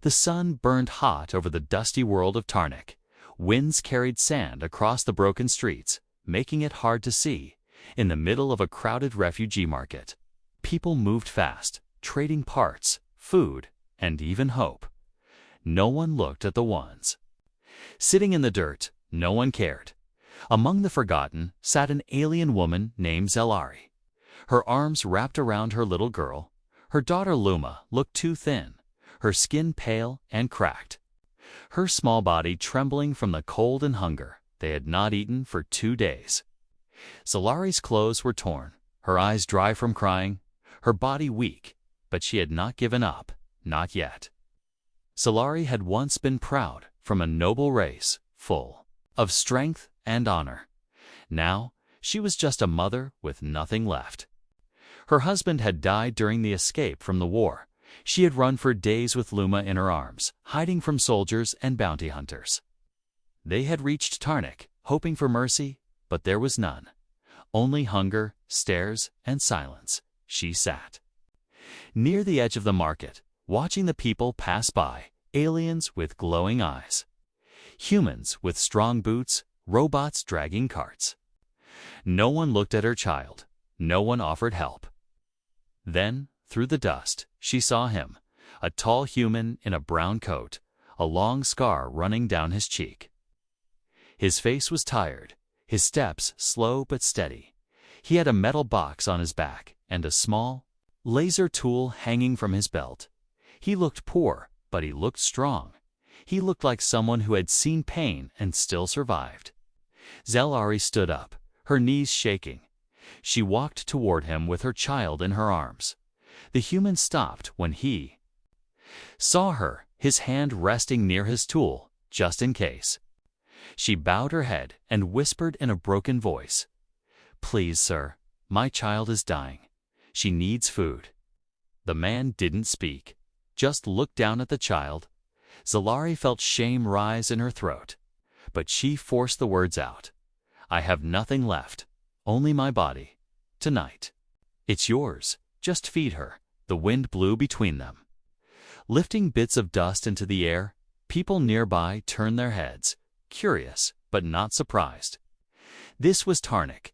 The sun burned hot over the dusty world of Tarnik. Winds carried sand across the broken streets, making it hard to see. In the middle of a crowded refugee market, people moved fast, trading parts, food, and even hope. No one looked at the ones sitting in the dirt. No one cared. Among the forgotten sat an alien woman named Zelari. Her arms wrapped around her little girl. Her daughter Luma looked too thin, her skin pale and cracked, her small body trembling from the cold and hunger. They had not eaten for 2 days. Zelari's clothes were torn, her eyes dry from crying, her body weak, but she had not given up, not yet. Zelari had once been proud, from a noble race, full of strength and honor. Now she was just a mother with nothing left. Her husband had died during the escape from the war. She had run for days with Luma in her arms, hiding from soldiers and bounty hunters. They had reached Tarnik, hoping for mercy, but there was none. Only hunger, stares, and silence. She sat near the edge of the market, watching the people pass by, aliens with glowing eyes, humans with strong boots, robots dragging carts. No one looked at her child. No one offered help. Then, through the dust, she saw him, a tall human in a brown coat, a long scar running down his cheek. His face was tired, his steps slow but steady. He had a metal box on his back and a small laser tool hanging from his belt. He looked poor, but he looked strong. He looked like someone who had seen pain and still survived. Zelari stood up, her knees shaking. She walked toward him with her child in her arms. The human stopped when he saw her, his hand resting near his tool, just in case. She bowed her head and whispered in a broken voice, "Please, sir, my child is dying. She needs food." The man didn't speak, just looked down at the child. Zelari felt shame rise in her throat, but she forced the words out. "I have nothing left, only my body. Tonight. It's yours. Just feed her." The wind blew between them, lifting bits of dust into the air. People nearby turned their heads, curious but not surprised. This was Tarnik.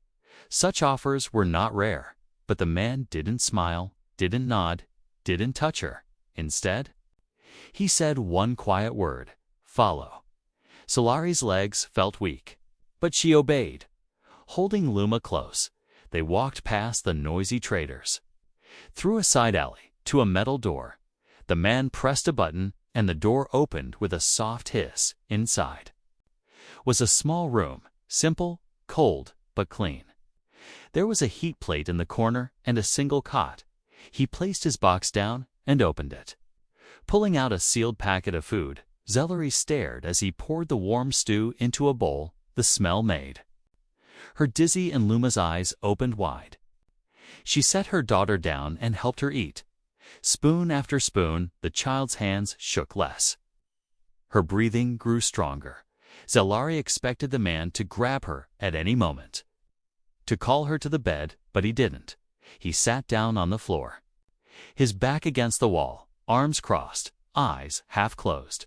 Such offers were not rare, but the man didn't smile, didn't nod, didn't touch her. Instead, he said one quiet word, "Follow." Zelari's legs felt weak, but she obeyed. Holding Luma close, they walked past the noisy traders, through a side alley, to a metal door. The man pressed a button, and the door opened with a soft hiss. Inside was a small room, simple, cold, but clean. There was a heat plate in the corner and a single cot. He placed his box down and opened it. Pulling out a sealed packet of food, Zelari stared as he poured the warm stew into a bowl. The smell made her dizzy, and Luma's eyes opened wide. She set her daughter down and helped her eat. Spoon after spoon, the child's hands shook less. Her breathing grew stronger. Zelari expected the man to grab her at any moment, to call her to the bed, but he didn't. He sat down on the floor, his back against the wall, arms crossed, eyes half closed.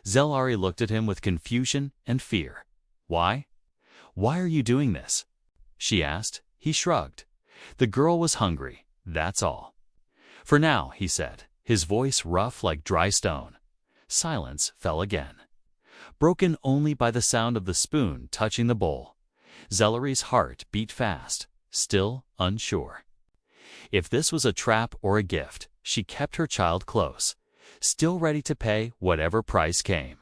Zelari looked at him with confusion and fear. "Why? Why are you doing this?" she asked. He shrugged. The girl was hungry, that's all. "For now," he said, his voice rough like dry stone. Silence fell again, broken only by the sound of the spoon touching the bowl. Zelari's heart beat fast, still unsure if this was a trap or a gift. She kept her child close, still ready to pay whatever price came.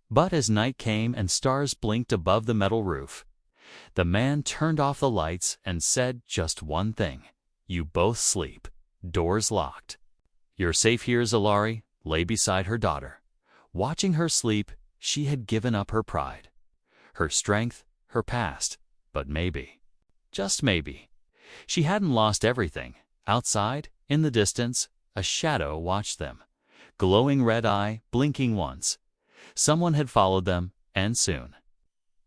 But as night came and stars blinked above the metal roof, the man turned off the lights and said just one thing, "You both sleep. Doors locked." "You're safe here." Zelari lay beside her daughter. Watching her sleep, she had given up her pride, her strength, her past, but maybe, just maybe, she hadn't lost everything. Outside, in the distance, a shadow watched them, glowing red eye blinking once. Someone had followed them, and soon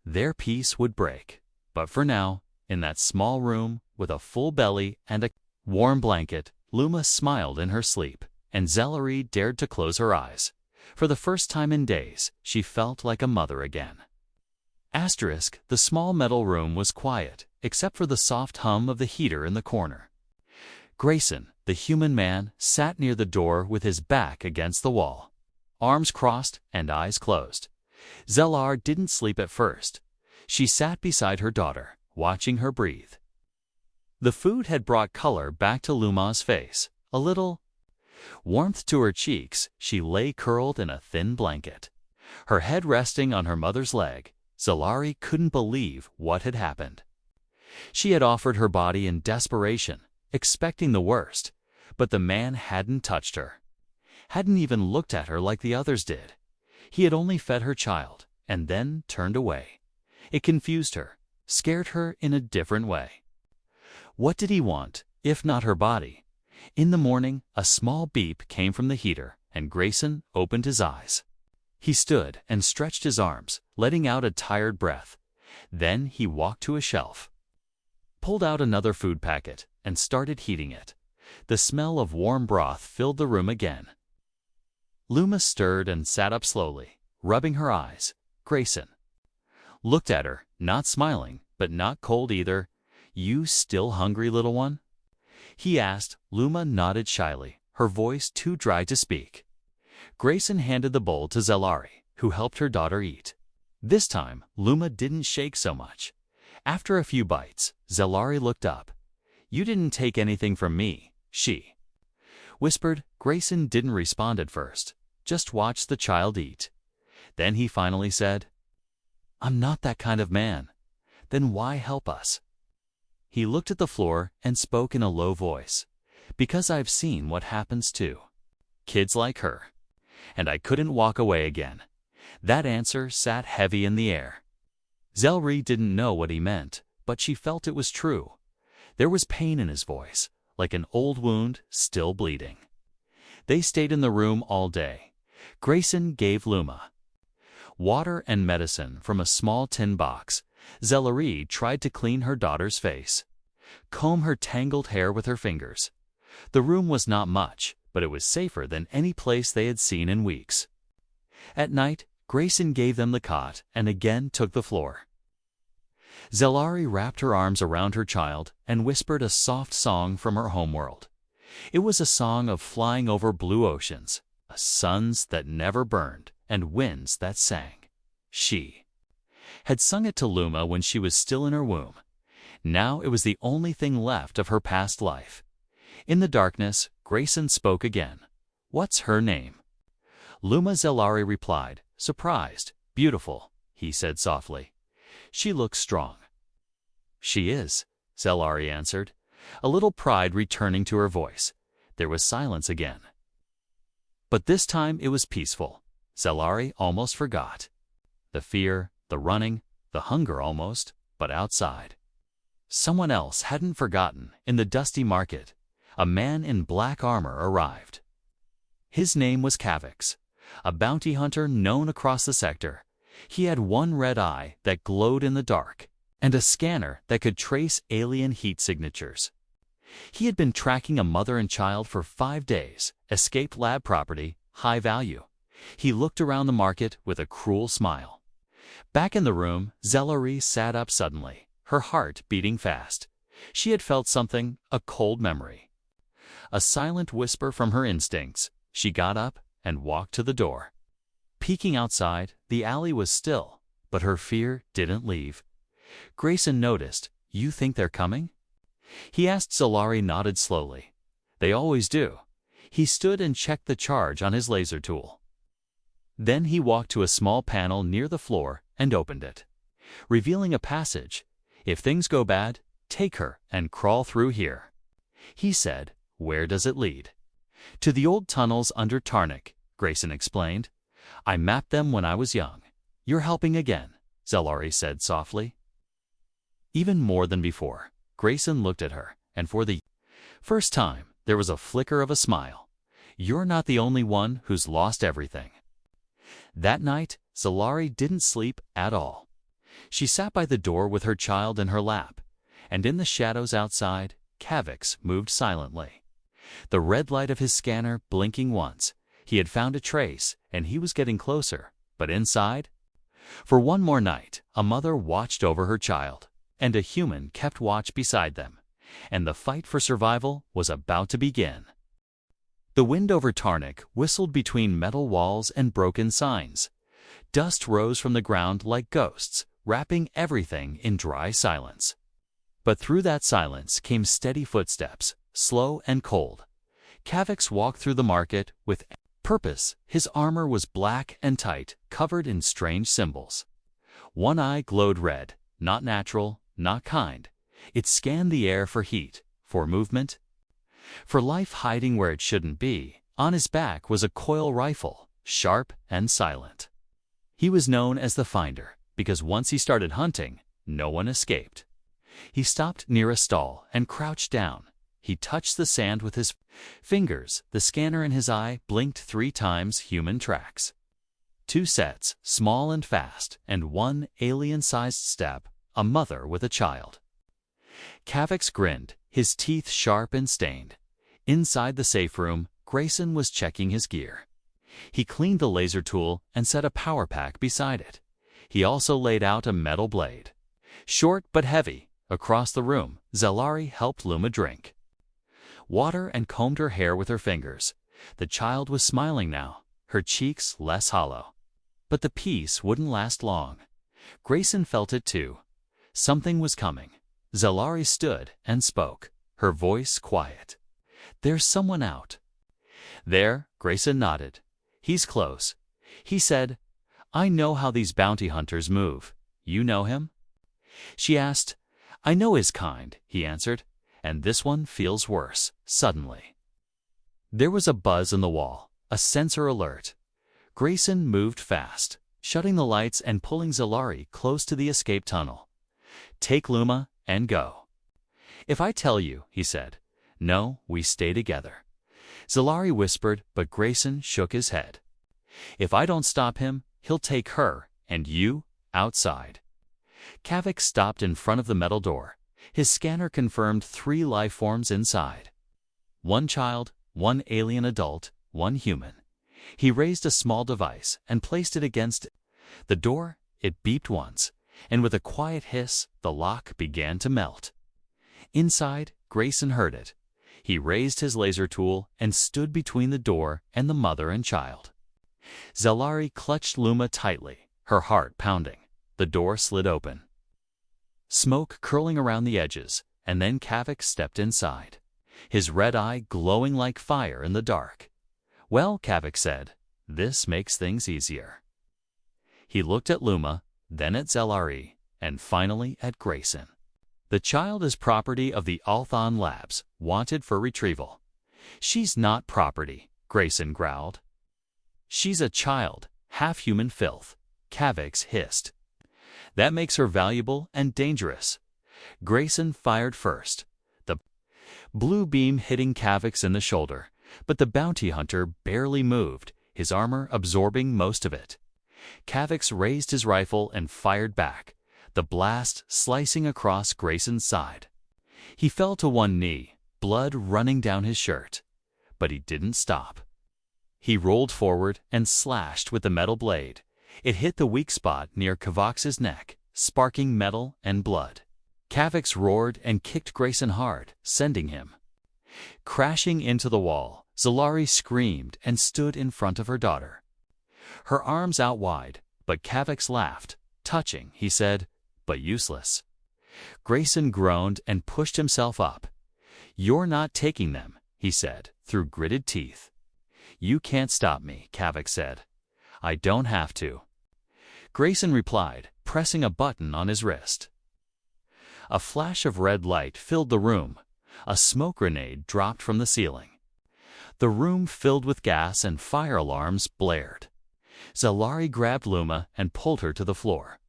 their peace would break. But for now, in that small room with a full belly and a warm blanket, Luma smiled in her sleep, and Zellery dared to close her eyes. For the first time in days, she felt like a mother again. Asterisk, the small metal room was quiet, except for the soft hum of the heater in the corner. Grayson, the human man, sat near the door with his back against the wall, arms crossed and eyes closed. Zellar didn't sleep at first. She sat beside her daughter, watching her breathe. The food had brought color back to Luma's face, a little warmth to her cheeks. She lay curled in a thin blanket, her head resting on her mother's leg. Zelari couldn't believe what had happened. She had offered her body in desperation, expecting the worst, but the man hadn't touched her, hadn't even looked at her like the others did. He had only fed her child, and then turned away. It confused her, scared her in a different way. What did he want, if not her body? In the morning, a small beep came from the heater, and Grayson opened his eyes. He stood and stretched his arms, letting out a tired breath. Then he walked to a shelf, pulled out another food packet, and started heating it. The smell of warm broth filled the room again. Luma stirred and sat up slowly, rubbing her eyes. Grayson looked at her, not smiling, but not cold either. "You still hungry, little one?" he asked. Luma nodded shyly, her voice too dry to speak. Grayson handed the bowl to Zelari, who helped her daughter eat. This time, Luma didn't shake so much. After a few bites, Zelari looked up. "You didn't take anything from me," she whispered. Grayson didn't respond at first, just watched the child eat. Then he finally said, "I'm not that kind of man." "Then why help us?" He looked at the floor and spoke in a low voice. "Because I've seen what happens to kids like her, and I couldn't walk away again." That answer sat heavy in the air. Zelri didn't know what he meant, but she felt it was true. There was pain in his voice, like an old wound still bleeding. They stayed in the room all day. Grayson gave Luma water and medicine from a small tin box. Zellery tried to clean her daughter's face, comb her tangled hair with her fingers. The room was not much, but it was safer than any place they had seen in weeks. At night, Grayson gave them the cot and again took the floor. Zelari wrapped her arms around her child and whispered a soft song from her homeworld. It was a song of flying over blue oceans, suns that never burned, and winds that sang. She had sung it to Luma when she was still in her womb. Now it was the only thing left of her past life. In the darkness, Grayson spoke again. "What's her name?" Luma Zelari replied, surprised. "Beautiful," he said softly. "She looks strong." "She is," Zelari answered, a little pride returning to her voice. There was silence again. But this time it was peaceful. Zelari almost forgot the fear, the running, the hunger almost, but outside. Someone else hadn't forgotten. In the dusty market, a man in black armor arrived. His name was Kavix, a bounty hunter known across the sector. He had one red eye that glowed in the dark, and a scanner that could trace alien heat signatures. He had been tracking a mother and child for 5 days, escaped lab property, high value. He looked around the market with a cruel smile. Back in the room, Zellery sat up suddenly, her heart beating fast. She had felt something, a cold memory, a silent whisper from her instincts. She got up and walked to the door. Peeking outside, the alley was still, but her fear didn't leave. Grayson noticed. "You think they're coming?" he asked. Zelari nodded slowly. "They always do." He stood and checked the charge on his laser tool. Then he walked to a small panel near the floor and opened it, revealing a passage. "If things go bad, take her and crawl through here," he said. "Where does it lead?" "To the old tunnels under Tarnik," Grayson explained. "I mapped them when I was young." "You're helping again," Zelari said softly. Even more than before, Grayson looked at her, and for the first time, there was a flicker of a smile. "You're not the only one who's lost everything." That night, Zelari didn't sleep at all. She sat by the door with her child in her lap, and in the shadows outside, Kavix moved silently. The red light of his scanner blinking once. He had found a trace, and he was getting closer. But inside? For one more night, a mother watched over her child, and a human kept watch beside them, and the fight for survival was about to begin. The wind over Tarnak whistled between metal walls and broken signs. Dust rose from the ground like ghosts, wrapping everything in dry silence. But through that silence came steady footsteps, slow and cold. Kavix walked through the market with purpose. His armor was black and tight, covered in strange symbols. One eye glowed red, not natural, not kind. It scanned the air for heat, for movement, for life hiding where it shouldn't be. On his back was a coil rifle, sharp and silent. He was known as the Finder, because once he started hunting, no one escaped. He stopped near a stall and crouched down. He touched the sand with his fingers. The scanner in his eye blinked 3 times. Human tracks. 2 sets, small and fast, and 1 alien-sized step, a mother with a child. Kavix grinned, his teeth sharp and stained. Inside the safe room, Grayson was checking his gear. He cleaned the laser tool and set a power pack beside it. He also laid out a metal blade. Short but heavy. Across the room, Zelari helped Luma drink water and combed her hair with her fingers. The child was smiling now, her cheeks less hollow. But the peace wouldn't last long. Grayson felt it too. Something was coming. Zelari stood and spoke, her voice quiet. "There's someone out." "There," Grayson nodded. "He's close." He said, "I know how these bounty hunters move. You know him?" She asked. "I know his kind," he answered, "and this one feels worse." Suddenly, there was a buzz in the wall, a sensor alert. Grayson moved fast, shutting the lights and pulling Zelari close to the escape tunnel. "Take Luma and go." "If I tell you," he said. "No, we stay together." Zelari whispered, but Grayson shook his head. "If I don't stop him, he'll take her, and you, outside." Kavix stopped in front of the metal door. His scanner confirmed 3 life forms inside. 1 child, 1 alien adult, 1 human. He raised a small device and placed it against the door. It beeped once, and with a quiet hiss, the lock began to melt. Inside, Grayson heard it. He raised his laser tool and stood between the door and the mother and child. Zelari clutched Luma tightly, her heart pounding. The door slid open, smoke curling around the edges, and then Kavix stepped inside, his red eye glowing like fire in the dark. "Well," Kavix said, "this makes things easier." He looked at Luma, then at Zelari, and finally at Grayson. "The child is property of the Althon Labs, wanted for retrieval." "She's not property," Grayson growled. "She's a child, half-human filth," Kavix hissed. "That makes her valuable and dangerous." Grayson fired first, the blue beam hitting Kavix in the shoulder, but the bounty hunter barely moved, his armor absorbing most of it. Kavix raised his rifle and fired back, the blast slicing across Grayson's side. He fell to one knee, blood running down his shirt. But he didn't stop. He rolled forward and slashed with the metal blade. It hit the weak spot near Kavix's neck, sparking metal and blood. Kavix roared and kicked Grayson hard, sending him crashing into the wall. Zelari screamed and stood in front of her daughter, her arms out wide, but Kavix laughed. "Touching," he said, "but useless." Grayson groaned and pushed himself up. "You're not taking them," he said, through gritted teeth. "You can't stop me," Kavix said. "I don't have to." Grayson replied, pressing a button on his wrist. A flash of red light filled the room. A smoke grenade dropped from the ceiling. The room filled with gas and fire alarms blared. Zelari grabbed Luma and pulled her to the floor.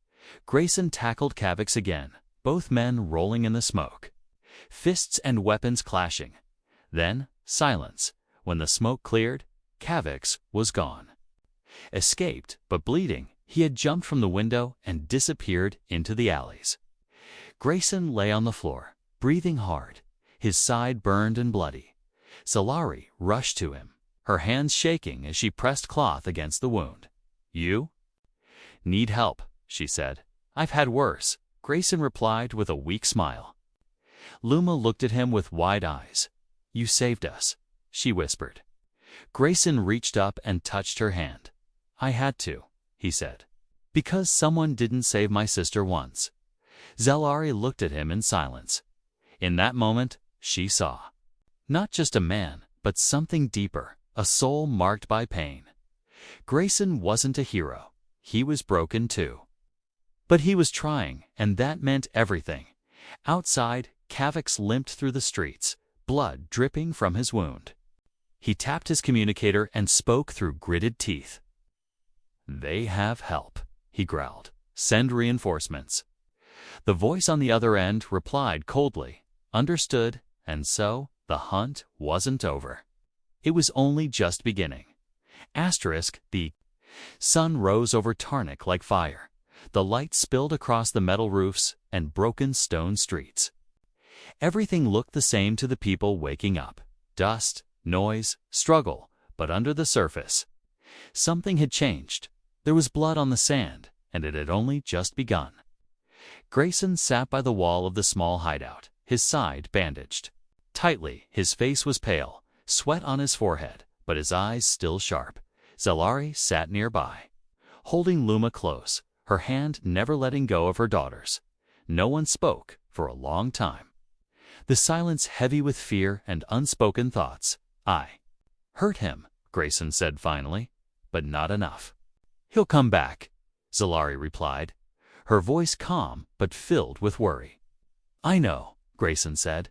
Grayson tackled Kavix again, both men rolling in the smoke. Fists and weapons clashing. Then, silence. When the smoke cleared, Kavix was gone. Escaped, but bleeding, he had jumped from the window and disappeared into the alleys. Grayson lay on the floor, breathing hard, his side burned and bloody. Zalari rushed to him, her hands shaking as she pressed cloth against the wound. "You need help," she said. "I've had worse," Grayson replied with a weak smile. Luma looked at him with wide eyes. "You saved us," she whispered. Grayson reached up and touched her hand. "I had to," he said, "because someone didn't save my sister once." Zalari looked at him in silence. In that moment, she saw. Not just a man, but something deeper, a soul marked by pain. Grayson wasn't a hero. He was broken too. But he was trying, and that meant everything. Outside, Kavix limped through the streets, blood dripping from his wound. He tapped his communicator and spoke through gritted teeth. "They have help," he growled. "Send reinforcements." The voice on the other end replied coldly, "Understood," and so the hunt wasn't over. It was only just beginning. The sun rose over Tarnik like fire. The light spilled across the metal roofs and broken stone streets. Everything looked the same to the people waking up. Dust, noise, struggle, but under the surface, something had changed. There was blood on the sand, and it had only just begun. Grayson sat by the wall of the small hideout, his side bandaged tightly. His face was pale, sweat on his forehead, but his eyes still sharp. Zalari sat nearby, holding Luma close, her hand never letting go of her daughter's. No one spoke for a long time. The silence heavy with fear and unspoken thoughts. "I hurt him," Grayson said finally, "but not enough." "He'll come back," Zalari replied, her voice calm but filled with worry. "I know," Grayson said,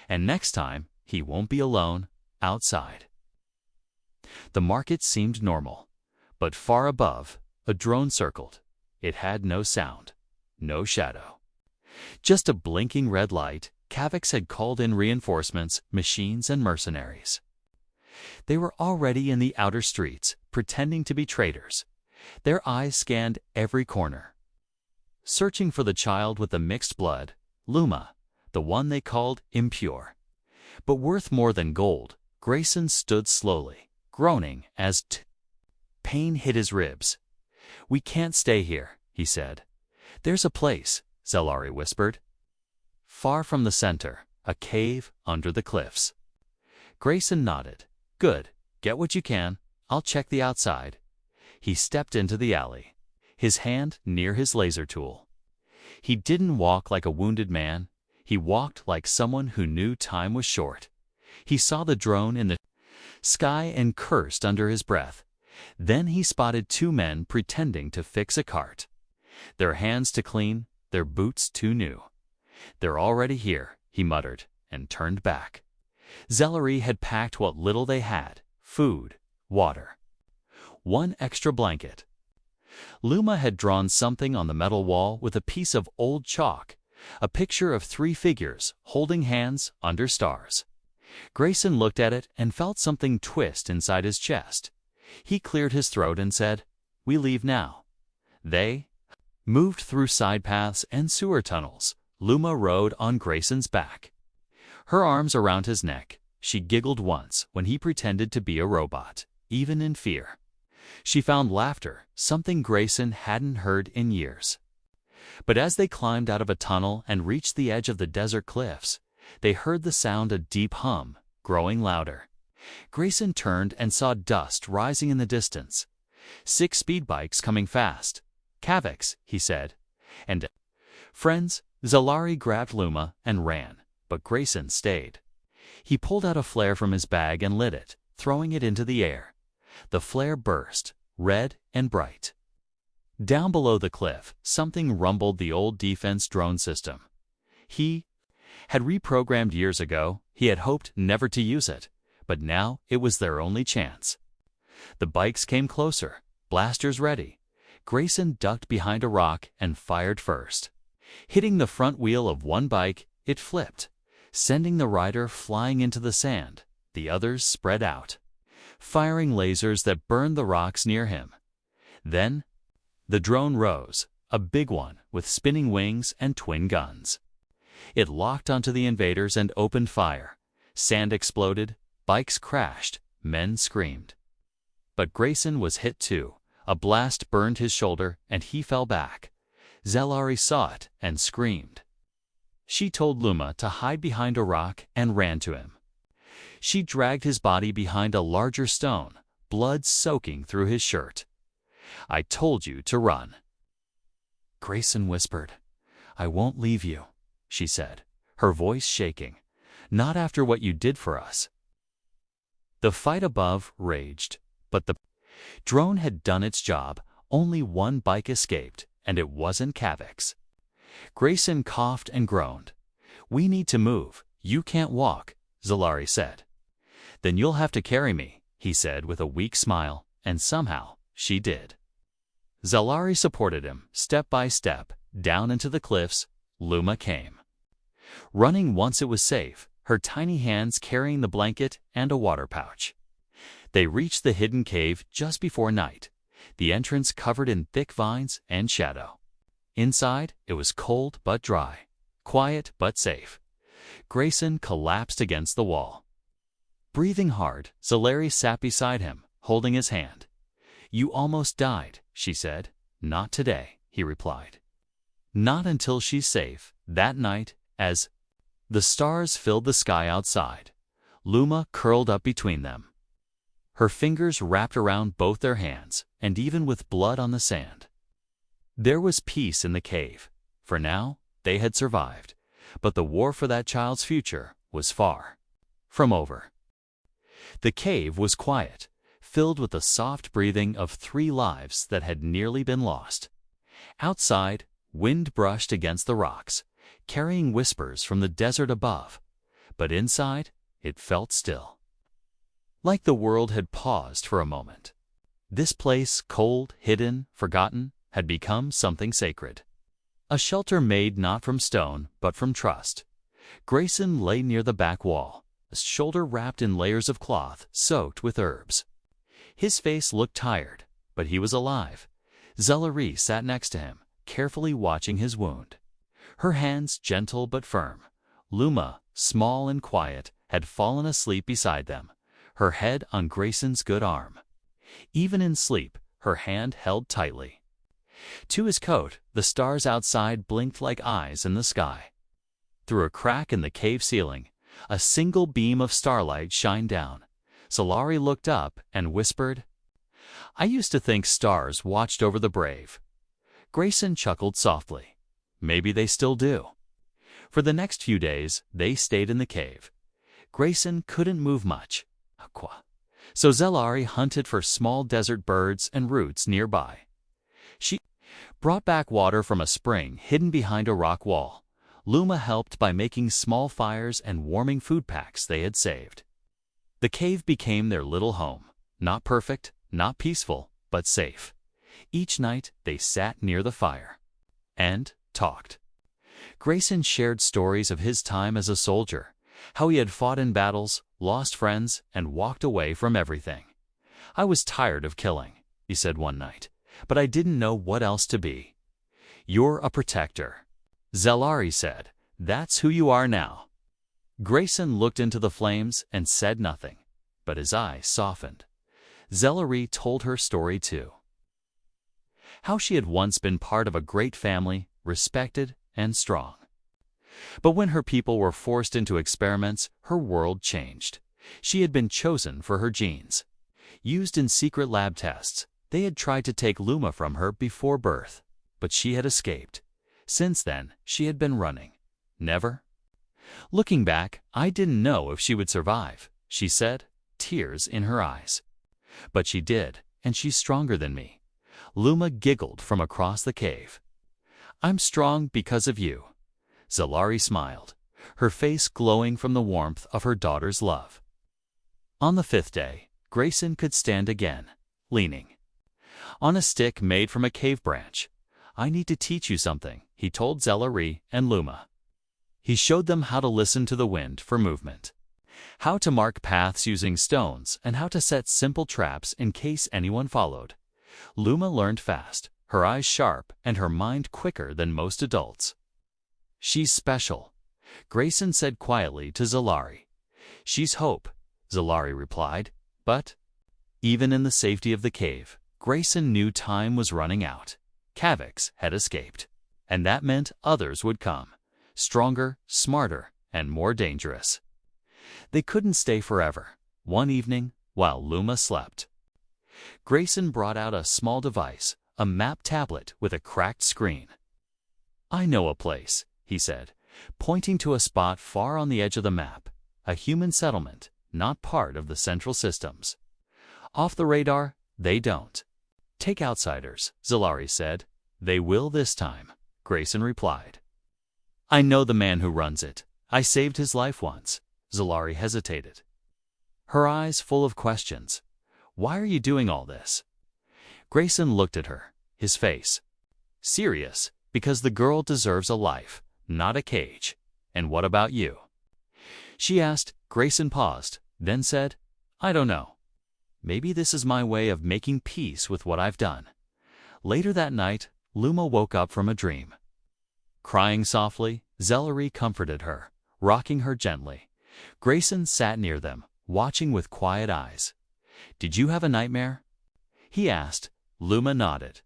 "and next time he won't be alone outside." The market seemed normal, but far above, a drone circled. It had no sound, no shadow. Just a blinking red light. Kavix had called in reinforcements, machines, and mercenaries. They were already in the outer streets, pretending to be traders. Their eyes scanned every corner, searching for the child with the mixed blood, Luma, the one they called impure. But worth more than gold, Grayson stood slowly, groaning as pain hit his ribs. "We can't stay here," he said. "There's a place," Zalari whispered. "Far from the center, a cave under the cliffs." Grayson nodded. "Good, get what you can. I'll check the outside." He stepped into the alley, his hand near his laser tool. He didn't walk like a wounded man. He walked like someone who knew time was short. He saw the drone in the sky and cursed under his breath. Then he spotted two men pretending to fix a cart. Their hands too clean, their boots too new. "They're already here," he muttered, and turned back. Zalari had packed what little they had: food, water, one extra blanket. Luma had drawn something on the metal wall with a piece of old chalk, a picture of three figures holding hands under stars. Grayson looked at it and felt something twist inside his chest. He cleared his throat and said, "We leave now." They moved through side paths and sewer tunnels. Luma rode on Grayson's back, her arms around his neck. She giggled once when he pretended to be a robot, even in fear. She found laughter, something Grayson hadn't heard in years. But as they climbed out of a tunnel and reached the edge of the desert cliffs, they heard the sound, a deep hum, growing louder. Grayson turned and saw dust rising in the distance. 6 speed bikes coming fast. "Kavix," he said. "And friends." Zalari grabbed Luma and ran, but Grayson stayed. He pulled out a flare from his bag and lit it, throwing it into the air. The flare burst, red and bright. Down below the cliff, something rumbled, the old defense drone system. He had reprogrammed years ago. He had hoped never to use it, but now it was their only chance. The bikes came closer, blasters ready. Grayson ducked behind a rock and fired first. Hitting the front wheel of one bike, it flipped, sending the rider flying into the sand. The others spread out, firing lasers that burned the rocks near him. Then the drone rose, a big one with spinning wings and twin guns. It locked onto the invaders and opened fire. Sand exploded, Bikes crashed, men screamed. But Grayson was hit too. A blast burned his shoulder and he fell back. Zellari saw it and screamed. She told Luma to hide behind a rock and ran to him. She dragged his body behind a larger stone, blood soaking through his shirt. "I told you to run." Grayson whispered. "I won't leave you," she said, her voice shaking. "Not after what you did for us." The fight above raged, but the drone had done its job. Only one bike escaped, and it wasn't Kavik's. Grayson coughed and groaned. "We need to move. You can't walk," Zellari said. "Then you'll have to carry me," he said with a weak smile, and somehow she did. Zellari supported him, step by step, down into the cliffs. Luma came. Running once it was safe, her tiny hands carrying the blanket and a water pouch. They reached the hidden cave just before night, the entrance covered in thick vines and shadow. Inside, it was cold but dry, quiet but safe. Grayson collapsed against the wall. Breathing hard, Zellari sat beside him, holding his hand. "You almost died," she said. "Not today," he replied. Not until she's safe. That night, as the stars filled the sky outside, Luma curled up between them. Her fingers wrapped around both their hands, and even with blood on the sand. There was peace in the cave. For now, they had survived, but the war for that child's future was far from over. The cave was quiet, filled with the soft breathing of 3 lives that had nearly been lost. Outside, wind brushed against the rocks, carrying whispers from the desert above, but inside, it felt still. Like the world had paused for a moment. This place, cold, hidden, forgotten, had become something sacred. A shelter made not from stone, but from trust. Grayson lay near the back wall, his shoulder wrapped in layers of cloth soaked with herbs. His face looked tired, but he was alive. Zellari sat next to him, carefully watching his wound. Her hands gentle but firm. Luma, small and quiet, had fallen asleep beside them, her head on Grayson's good arm. Even in sleep, her hand held tightly. To his coat, the stars outside blinked like eyes in the sky. Through a crack in the cave ceiling, a single beam of starlight shined down. Zellari looked up and whispered, "I used to think stars watched over the brave." Grayson chuckled softly. Maybe they still do. For the next few days, they stayed in the cave. Grayson couldn't move much, so Zellari hunted for small desert birds and roots nearby. She brought back water from a spring hidden behind a rock wall. Luma helped by making small fires and warming food packs they had saved. The cave became their little home, not perfect, not peaceful, but safe. Each night, they sat near the fire and talked. Grayson shared stories of his time as a soldier, how he had fought in battles, lost friends, and walked away from everything. "I was tired of killing," he said one night, "but I didn't know what else to be." "You're a protector," Zellari said. "That's who you are now." Grayson looked into the flames and said nothing, but his eyes softened. Zellari told her story too. How she had once been part of a great family, respected and strong. But when her people were forced into experiments, her world changed. She had been chosen for her genes. Used in secret lab tests, they had tried to take Luma from her before birth, but she had escaped. Since then, she had been running. Never. "Looking back, I didn't know if she would survive," she said, tears in her eyes. "But she did, and she's stronger than me." Luma giggled from across the cave. "I'm strong because of you." Zellari smiled, her face glowing from the warmth of her daughter's love. On the 5th day, Grayson could stand again, leaning on a stick made from a cave branch. "I need to teach you something," he told Zellari and Luma. He showed them how to listen to the wind for movement, how to mark paths using stones, and how to set simple traps in case anyone followed. Luma learned fast, her eyes sharp and her mind quicker than most adults. "She's special," Grayson said quietly to Zellari. "She's hope. Zalari replied. But even in the safety of the cave, Grayson knew time was running out. Kavix had escaped, and that meant others would come, stronger, smarter, and more dangerous. They couldn't stay forever. One evening, while Luma slept, Grayson brought out a small device, a map tablet with a cracked screen. "I know a place," he said, pointing to a spot far on the edge of the map, a human settlement, not part of the central systems. "Off the radar, they don't." "Take outsiders," Zalari said. "They will this time," Grayson replied. "I know the man who runs it. I saved his life once." Zalari hesitated, her eyes full of questions. "Why are you doing all this?" Grayson looked at her, his face serious, "Because the girl deserves a life, not a cage." "And what about you?" she asked. Grayson paused, then said, "I don't know. Maybe this is my way of making peace with what I've done." Later that night, Luma woke up from a dream. Crying softly, Zalari comforted her, rocking her gently. Grayson sat near them, watching with quiet eyes. "Did you have a nightmare?" he asked. Luma nodded.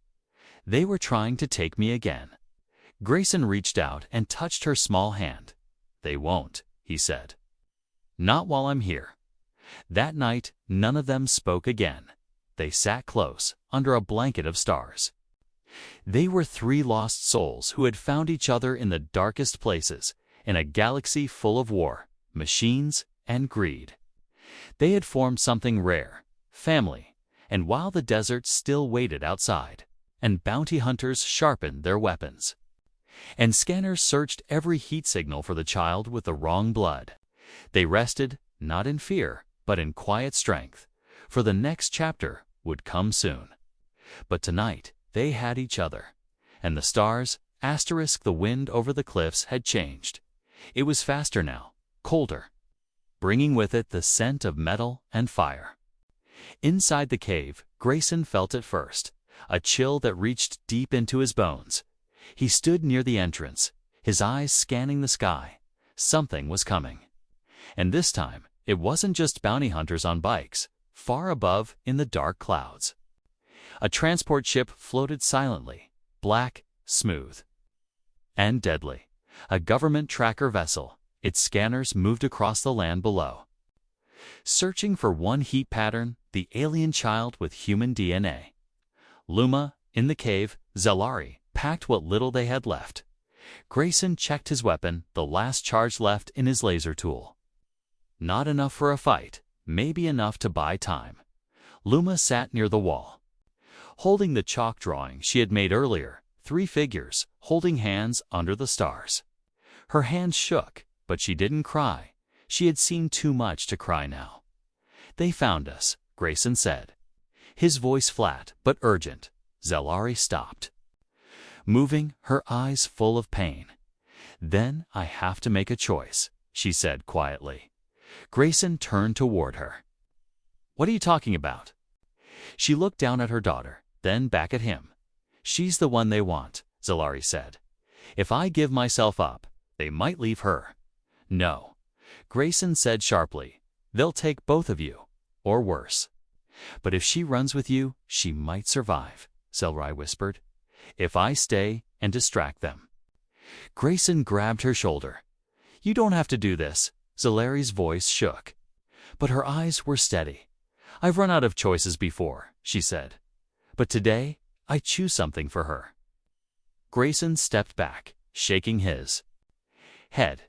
"They were trying to take me again." Grayson reached out and touched her small hand. "They won't," he said. "Not while I'm here." That night, none of them spoke again. They sat close, under a blanket of stars. They were three lost souls who had found each other in the darkest places, in a galaxy full of war, machines, and greed. They had formed something rare, family, and while the desert still waited outside, and bounty hunters sharpened their weapons, and scanners searched every heat signal for the child with the wrong blood, they rested, not in fear, but in quiet strength, for the next chapter would come soon. But tonight they had each other, and the stars, * the wind over the cliffs had changed. It was faster now, colder, bringing with it the scent of metal and fire. Inside the cave, Grayson felt it first, a chill that reached deep into his bones. He stood near the entrance, his eyes scanning the sky. Something was coming. And this time, it wasn't just bounty hunters on bikes, far above in the dark clouds. A transport ship floated silently, black, smooth, and deadly. A government tracker vessel, its scanners moved across the land below, searching for one heat pattern, the alien child with human DNA. Luma, in the cave, Zalari, packed what little they had left. Grayson checked his weapon, the last charge left in his laser tool. Not enough for a fight, maybe enough to buy time. Luma sat near the wall, holding the chalk drawing she had made earlier, three figures, holding hands under the stars. Her hands shook, but she didn't cry. She had seen too much to cry now. "They found us," Grayson said, his voice flat but urgent. Zalari stopped, moving, her eyes full of pain. "Then I have to make a choice," she said quietly. Grayson turned toward her. "What are you talking about?" She looked down at her daughter, then back at him. "She's the one they want," Zalari said. "If I give myself up, they might leave her." "No," Grayson said sharply. "They'll take both of you, or worse." "But if she runs with you, she might survive," Zalari whispered. "If I stay and distract them." Grayson grabbed her shoulder. "You don't have to do this." Zalari's voice shook, but her eyes were steady. "I've run out of choices before," she said. "But today, I choose something for her." Grayson stepped back, shaking his head.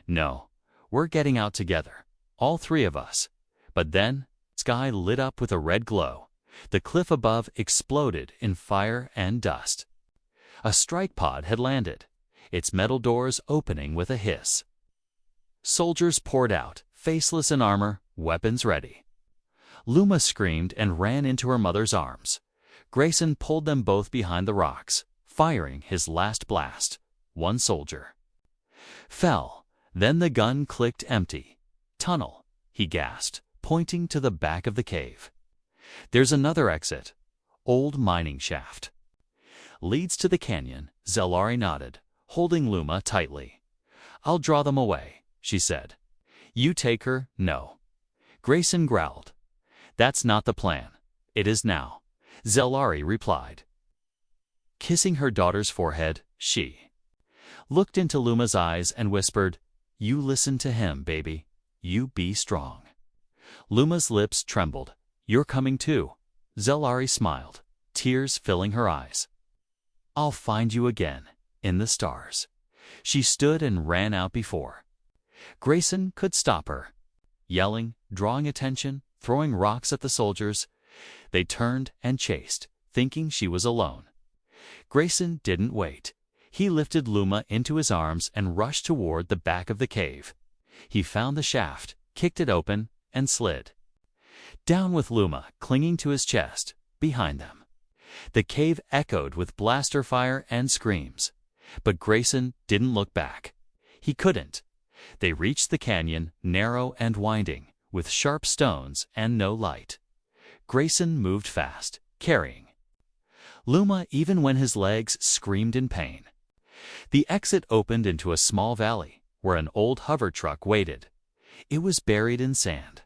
"No, we're getting out together, all three of us." But then, sky lit up with a red glow. The cliff above exploded in fire and dust. A strike pod had landed, its metal doors opening with a hiss. Soldiers poured out, faceless in armor, weapons ready. Luma screamed and ran into her mother's arms. Grayson pulled them both behind the rocks, firing his last blast. One soldier fell. Then the gun clicked empty. "Tunnel," he gasped, pointing to the back of the cave. "There's another exit. Old mining shaft. Leads to the canyon," Zalari nodded, holding Luma tightly. "I'll draw them away," she said. "You take her." "No." Grayson growled. "That's not the plan. It is now," Zellari replied. Kissing her daughter's forehead, she looked into Luma's eyes and whispered, "You listen to him, baby. You be strong." Luma's lips trembled. "You're coming too." Zellari smiled, tears filling her eyes. "I'll find you again, in the stars." She stood and ran out before Grayson could stop her. Yelling, drawing attention, throwing rocks at the soldiers, they turned and chased, thinking she was alone. Grayson didn't wait. He lifted Luma into his arms and rushed toward the back of the cave. He found the shaft, kicked it open, and slid down with Luma clinging to his chest, behind them. The cave echoed with blaster fire and screams. But Grayson didn't look back. He couldn't. They reached the canyon, narrow and winding, with sharp stones and no light. Grayson moved fast, carrying Luma even when his legs screamed in pain. The exit opened into a small valley, where an old hover truck waited. It was buried in sand.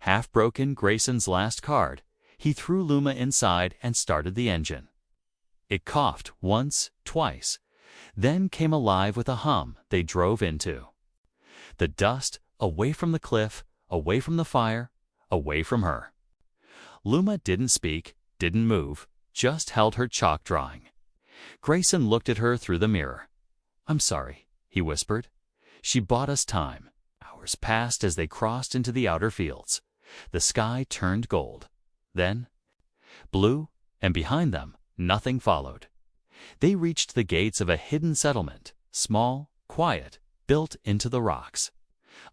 Half-broken Grayson's last card, he threw Luma inside and started the engine. It coughed once, twice, then came alive with a hum they drove into the dust, away from the cliff, away from the fire, away from her. Luma didn't speak, didn't move, just held her chalk drawing. Grayson looked at her through the mirror. "I'm sorry," he whispered. "She bought us time." Hours passed as they crossed into the outer fields. The sky turned gold, then blue, and behind them, nothing followed. They reached the gates of a hidden settlement, small, quiet, built into the rocks.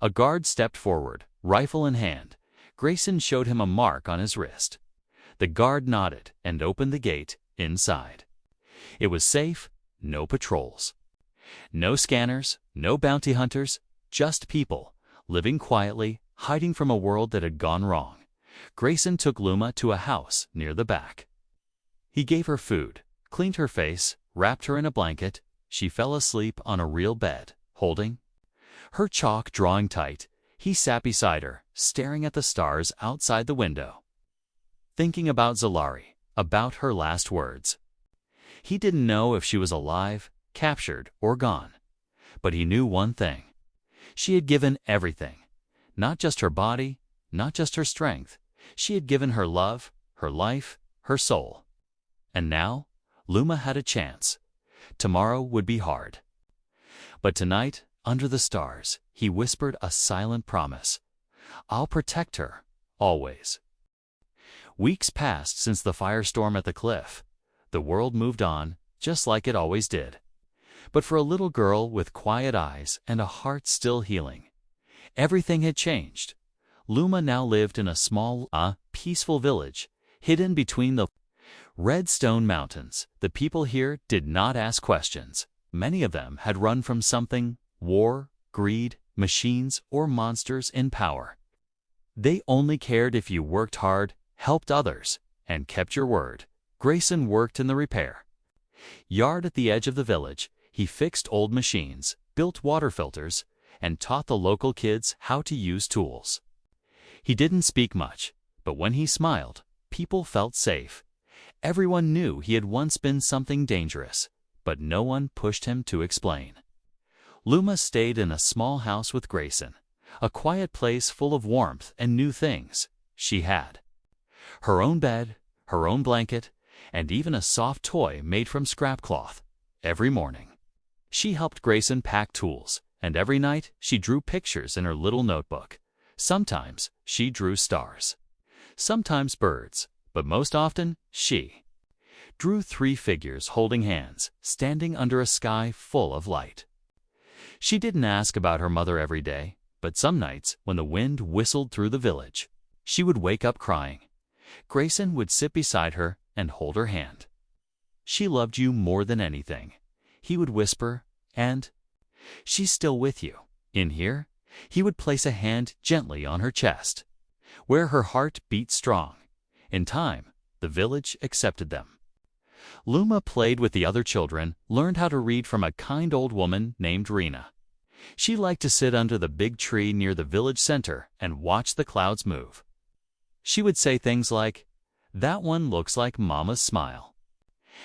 A guard stepped forward, rifle in hand. Grayson showed him a mark on his wrist. The guard nodded and opened the gate inside. It was safe, no patrols. No scanners, no bounty hunters, just people, living quietly, hiding from a world that had gone wrong. Grayson took Luma to a house near the back. He gave her food, cleaned her face, wrapped her in a blanket. She fell asleep on a real bed, holding her chalk drawing tight. He sat beside her, staring at the stars outside the window, thinking about Zellari, about her last words. He didn't know if she was alive, captured, or gone. But he knew one thing. She had given everything. Not just her body, not just her strength. She had given her love, her life, her soul. And now, Luma had a chance. Tomorrow would be hard. But tonight, under the stars, he whispered a silent promise. "I'll protect her, always." Weeks passed since the firestorm at the cliff. The world moved on, just like it always did. But for a little girl with quiet eyes and a heart still healing, everything had changed. Luma now lived in a small, peaceful village, hidden between the red stone mountains. The people here did not ask questions. Many of them had run from something: war, greed, machines, or monsters in power. They only cared if you worked hard, helped others, and kept your word. Grayson worked in the repair yard at the edge of the village. He fixed old machines, built water filters, and taught the local kids how to use tools. He didn't speak much, but when he smiled, people felt safe. Everyone knew he had once been something dangerous, but no one pushed him to explain. Luma stayed in a small house with Grayson, a quiet place full of warmth and new things. She had her own bed, her own blanket, and even a soft toy made from scrap cloth. Every morning, she helped Grayson pack tools, and every night she drew pictures in her little notebook. Sometimes she drew stars, sometimes birds, but most often she drew 3 figures holding hands, standing under a sky full of light. She didn't ask about her mother every day, but some nights when the wind whistled through the village, she would wake up crying. Grayson would sit beside her and hold her hand. "She loved you more than anything," he would whisper, and "she's still with you. In here." He would place a hand gently on her chest, where her heart beat strong. In time, the village accepted them. Luma played with the other children, learned how to read from a kind old woman named Rena. She liked to sit under the big tree near the village center and watch the clouds move. She would say things like, "That one looks like Mama's smile."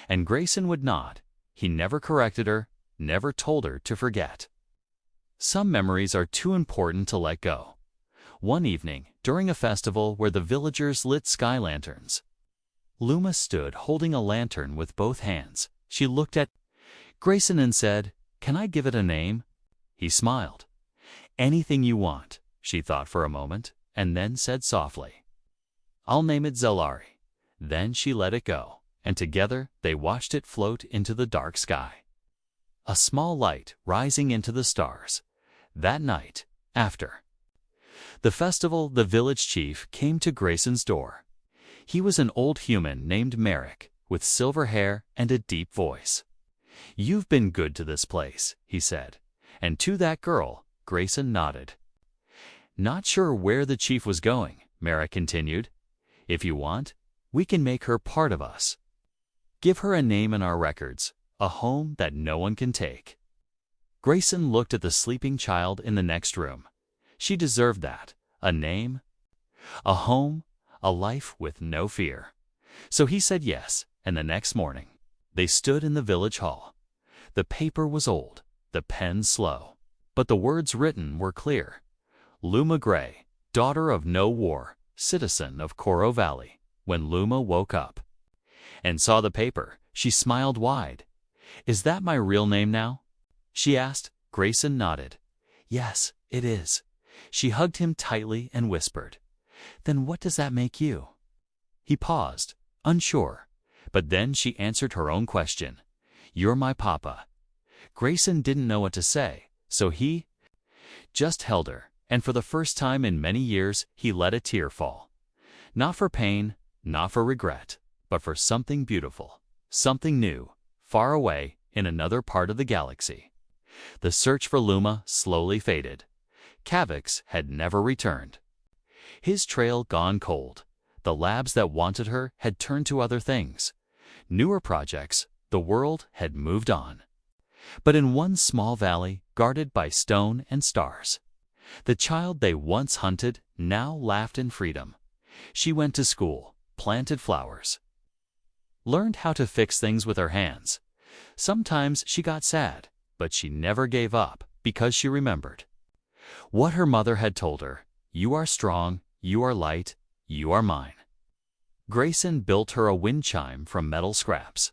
And Grayson would nod. He never corrected her, never told her to forget. Some memories are too important to let go. One evening, during a festival where the villagers lit sky lanterns, Luma stood holding a lantern with both hands. She looked at Grayson and said, "Can I give it a name?" He smiled. "Anything you want," she thought for a moment, and then said softly, "I'll name it Zelari." Then she let it go, and together they watched it float into the dark sky. A small light rising into the stars. That night, after the festival, the village chief came to Grayson's door. He was an old human named Merrick, with silver hair and a deep voice. "You've been good to this place," he said, and to that girl, Grayson nodded. "Not sure where the chief was going," Merrick continued. "If you want, we can make her part of us. Give her a name in our records, a home that no one can take." Grayson looked at the sleeping child in the next room. She deserved that, a name, a home, a life with no fear. So he said yes, and the next morning, they stood in the village hall. The paper was old, the pen slow, but the words written were clear. Luma Gray, daughter of no war, citizen of Coro Valley. When Luma woke up and saw the paper, she smiled wide. "Is that my real name now?" she asked. Grayson nodded. "Yes, it is." She hugged him tightly and whispered, "Then what does that make you?" He paused, unsure, but then she answered her own question. "You're my papa." Grayson didn't know what to say, so he just held her, and for the first time in many years, he let a tear fall. Not for pain, not for regret, but for something beautiful, something new, far away in another part of the galaxy. The search for Luma slowly faded. Kavix had never returned. His trail gone cold. The labs that wanted her had turned to other things. Newer projects, the world had moved on. But in one small valley, guarded by stone and stars, the child they once hunted now laughed in freedom. She went to school, planted flowers, learned how to fix things with her hands. Sometimes she got sad, but she never gave up because she remembered what her mother had told her. "You are strong, you are light, you are mine." Grayson built her a wind chime from metal scraps.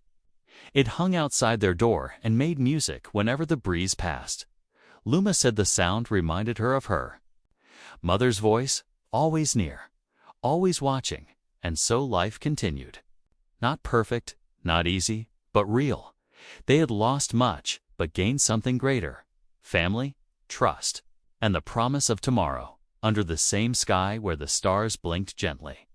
It hung outside their door and made music whenever the breeze passed. Luma said the sound reminded her of her mother's voice, always near, always watching, and so life continued. Not perfect, not easy, but real. They had lost much, but gained something greater: family, trust, and the promise of tomorrow, under the same sky where the stars blinked gently.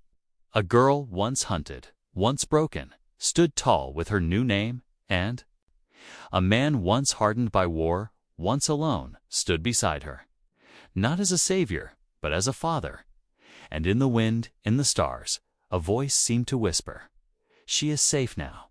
A girl once hunted, once broken, stood tall with her new name, and a man once hardened by war, once alone, stood beside her. Not as a savior, but as a father. And in the wind, in the stars, a voice seemed to whisper, "She is safe now."